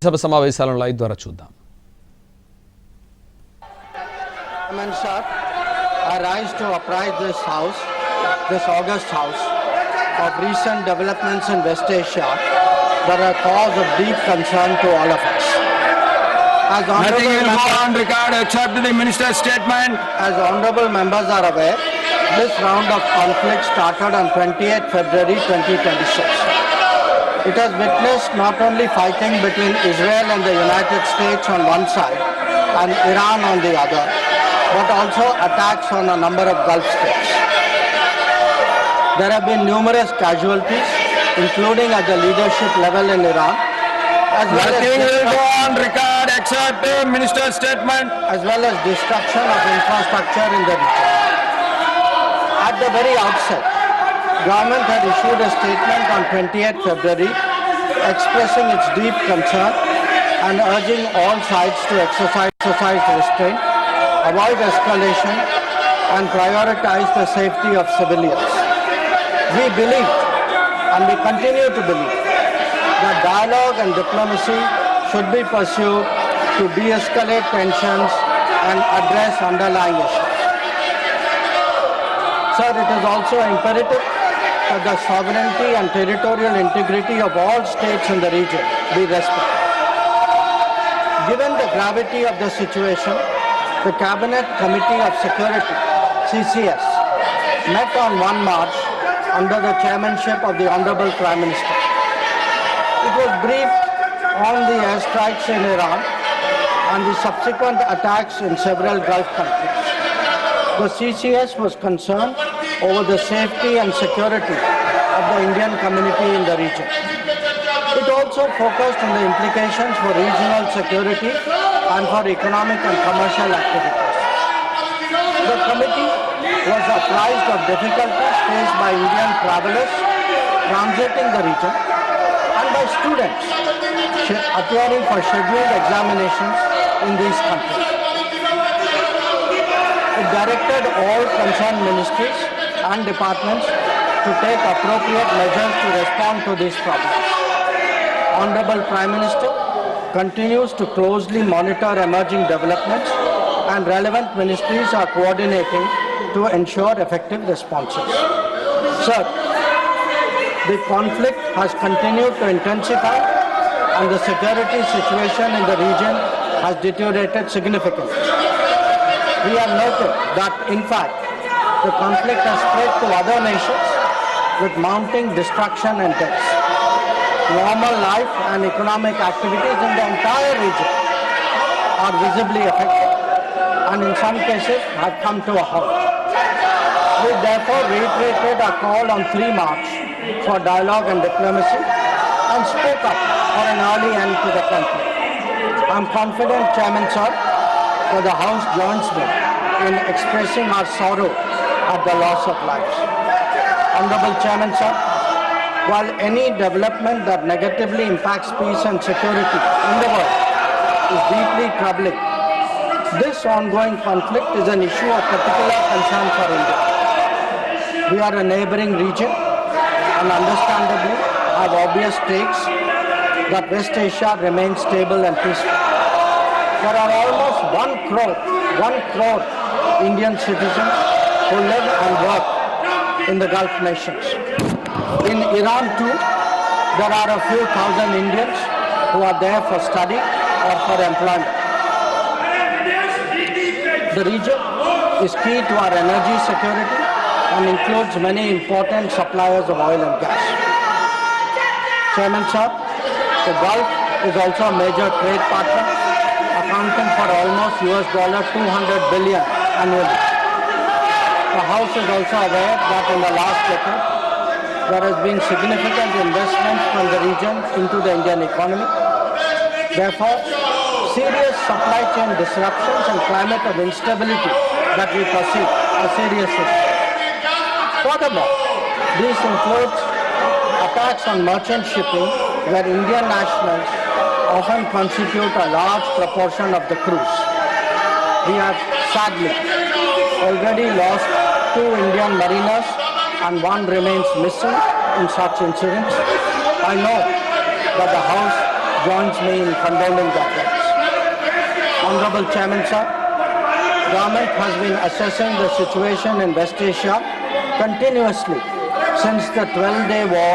సభ సమావేశాలను లైవ్ ద్వారా చూద్దాం. I rise to apprise this House, this August House, of recent developments in West Asia that are cause of deep concern to all of us. Nothing will go on record except the minister's statement. As honorable members are aware, this round of conflict started on 28 February 2026. It has witnessed not only fighting between Israel and the United States on one side and Iran on the other, but also attacks on a number of Gulf states. There have been numerous casualties, including at the leadership level in Iran, as well Nothing as will go on record except the minister's statement. as well as destruction of infrastructure in the region. At the very outset, government had issued a statement on 28 February expressing its deep concern and urging all sides to exercise restraint, avoid escalation and prioritize the safety of civilians. We believe and we continue to believe that dialogue and diplomacy should be pursued to de-escalate tensions and address underlying issues. Sir, it is also imperative that the sovereignty and territorial integrity of all states in the region be respected. Given the gravity of the situation, the Cabinet Committee of Security, CCS, met on 1 March under the chairmanship of the Honorable Prime Minister. It was briefed on the airstrikes in Iran and the subsequent attacks in several Gulf countries. The CCS was concerned over the safety and security of the Indian community in the region. It also focused on the implications for regional security and for economic and commercial activities. The committee was apprised of difficulties faced by Indian travelers transiting the region and by students appearing for scheduled examinations in these countries. It directed all concerned ministries and departments to take appropriate measures to respond to these problems. Honorable Prime Minister continues to closely monitor emerging developments and relevant ministries are coordinating to ensure effective responses. Sir, the conflict has continued to intensify and the security situation in the region has deteriorated significantly. We have noted that, in fact, the conflict has spread to other nations with mounting destruction and deaths. Normal life and economic activities in the entire region are visibly affected and in some cases have come to a halt. We therefore reiterated our call on 3 March for dialogue and diplomacy and spoke up for an early end to the conflict. I am confident, Chairman Sir, that the House joins me in expressing our sorrow at the loss of lives. Honorable Chairman Sir, while any development that negatively impacts peace and security in the world is deeply troubling, this ongoing conflict is an issue of particular concern for India. We are a neighboring region and understandably have obvious stakes that West Asia remains stable and peaceful. There are almost 1 crore Indian citizens who live and work in the Gulf nations. In Iran too, there are a few thousand Indians who are there for study or for employment. The region is key to our energy security and includes many important suppliers of oil and gas. Chairman Sir, the Gulf is also a major trade partner, accounting for almost $200 billion annually. The House is also aware that in the last decade, there has been significant investment from the region into the Indian economy. Therefore, serious supply chain disruptions and climate of instability that we perceive are serious issues. Furthermore, these include attacks on merchant shipping where Indian nationals often constitute a large proportion of the crews. We have sadly already lost 2 Indian mariners and 1 remains missing in such incidents. I know that the House joins me in condoling the offence. Honorable Chairman Sir, government has been assessing the situation in West Asia continuously since the 12-day war